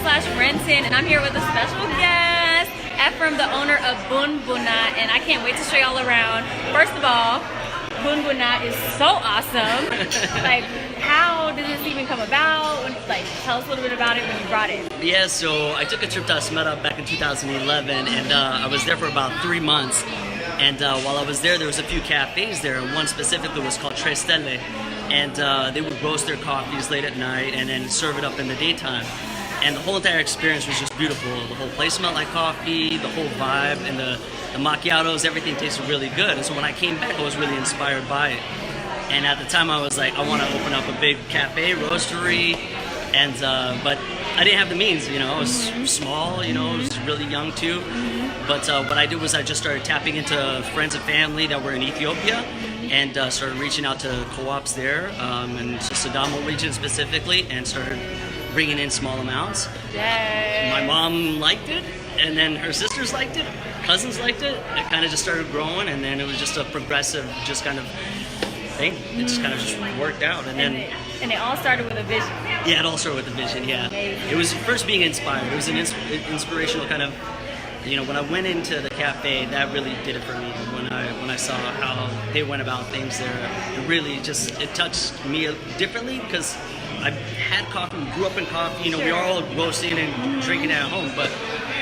Renton, and I'm here with a special guest, Efrem, the owner of Boona, and I can't wait to show you all around. First of all, Boona is so awesome. Like, how did this even come about? Like, tell us a little bit about it when you brought it. Yeah, so I took a trip to Asmara back in 2011, and I was there for about 3 months. And while I was there was a few cafes there. One specifically was called Tres Stelle, and they would roast their coffees late at night and then serve it up in the daytime. And the whole entire experience was just beautiful. The whole place smelled like coffee, the whole vibe, and the macchiatos, everything tasted really good. And so when I came back, I was really inspired by it. And at the time, I was like, I want to open up a big cafe, roastery, and but I didn't have the means, you know. I was small, you know, I was really young too. But what I did was I just started tapping into friends and family that were in Ethiopia, and started reaching out to co-ops there, and Sidamo region specifically, and started bringing in small amounts. Yay. My mom liked it, and then her sisters liked it, cousins liked it. It kind of just started growing, and then it was just a progressive, just kind of thing. It just kind of just worked out, and then. And it all started with a vision. Yeah, it all started with a vision. Yeah, amazing. It was first being inspired. It was an inspirational kind of. You know, when I went into the cafe, that really did it for me. When I saw how they went about things there, it really just it touched me differently because I had coffee, grew up in coffee. You know, we are all roasting and drinking at home, but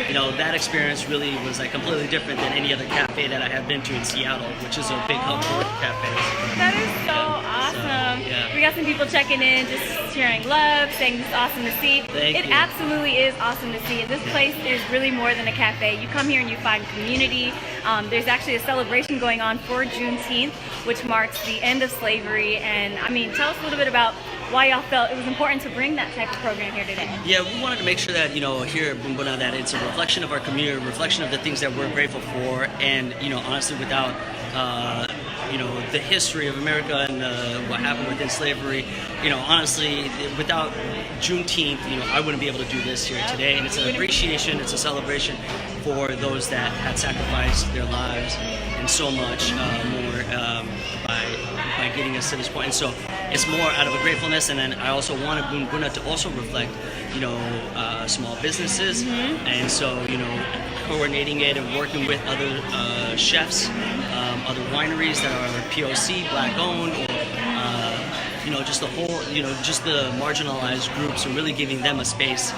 you know that experience really was like completely different than any other cafe that I had been to in Seattle, which is a big hub for cafes. That is so awesome. So, yeah. We got some people checking in, just sharing love, saying it's awesome to see. Thank it you. absolutely is awesome to see. This place is really more than a cafe. You come here and you find community. There's actually a celebration going on for Juneteenth, which marks the end of slavery. And I mean, tell us a little bit about why y'all felt it was important to bring that type of program here today. Yeah, we wanted to make sure that, you know, here at Boona, that it's a reflection of our community, a reflection of the things that we're grateful for, and, you know, honestly, without, you know, the history of America and what happened within slavery, you know, honestly, without Juneteenth, you know, I wouldn't be able to do this here today, and it's an appreciation, it's a celebration for those that had sacrificed their lives and so much more by getting us to this point. And so it's more out of a gratefulness, and then I also wanted Boona to also reflect, you know, small businesses, and so, you know, coordinating it and working with other chefs, other wineries that are POC, black owned, or you know, just the whole, you know, just the marginalized groups, and really giving them a space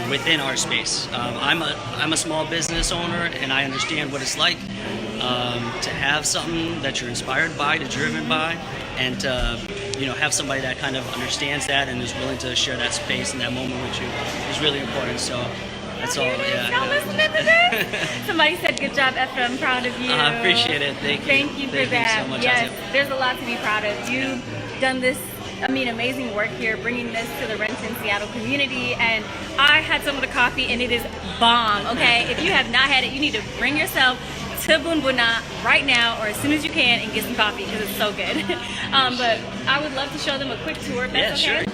within our space. I'm a small business owner, and I understand what it's like to have something that you're inspired by, to driven by, and you know, have somebody that kind of understands that and is willing to share that space and that moment with you is really important. So that's all. Yeah. Y'all listening to this? Somebody said, "Good job, Efrem. I'm proud of you." I appreciate it. Thank you. Thank you for that. You so much. Yes, there's a lot to be proud of. You've done this. I mean, amazing work here, bringing this to the Renton, Seattle community, and I had some of the coffee, and it is bomb. Okay, if you have not had it, you need to bring yourself to Boona right now, or as soon as you can, and get some coffee because it's so good. But I would love to show them a quick tour. If that's okay? Sure.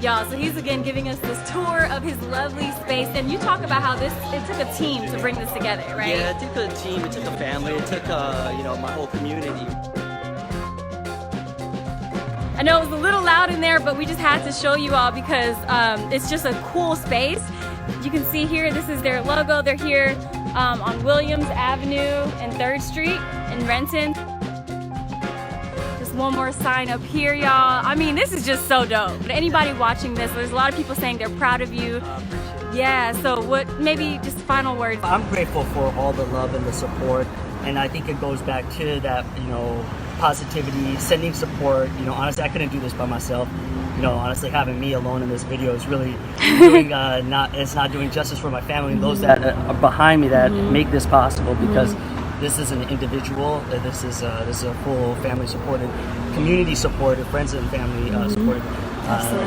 Y'all, so he's again giving us this tour of his lovely space, and you talk about how it took a team to bring this together, right? Yeah, it took a team, it took a family, it took you know, my whole community. I know it was a little loud in there, but we just had to show you all because it's just a cool space. You can see here, this is their logo. They're here on Williams Avenue and 3rd Street in Renton. One more sign up here, y'all. I mean, this is just so dope. But anybody watching this, there's a lot of people saying they're proud of you. Yeah, so what, maybe just final words. I'm grateful for all the love and the support, and I think it goes back to that, you know, positivity, sending support. You know, honestly, I couldn't do this by myself. You know, honestly, having me alone in this video is really doing it's not doing justice for my family and those that are behind me that make this possible, because this is an individual. This is a full family supported, community supported, friends and family supported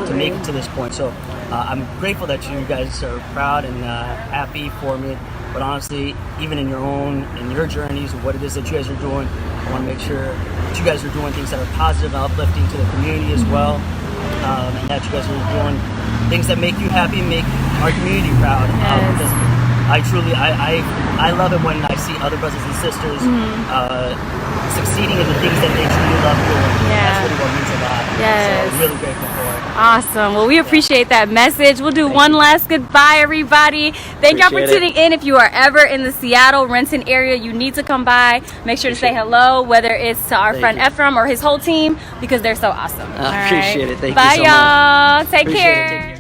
to make it to this point. So I'm grateful that you guys are proud and happy for me. But honestly, even in your journeys, what it is that you guys are doing, I want to make sure that you guys are doing things that are positive and uplifting to the community as well. And that you guys are doing things that make you happy, make our community proud. Because I love it when I see other brothers and sisters succeeding in the things that they truly love doing. That's really what means a lot. So I'm really grateful for it. Awesome. Well, we appreciate that message. We'll do one last goodbye, everybody. Thank y'all for tuning in. If you are ever in the Seattle, Renton area, you need to come by. Make sure to say hello, whether it's to our friend Efrem or his whole team, because they're so awesome. I appreciate it. Thank you so much. Bye, y'all. Take care.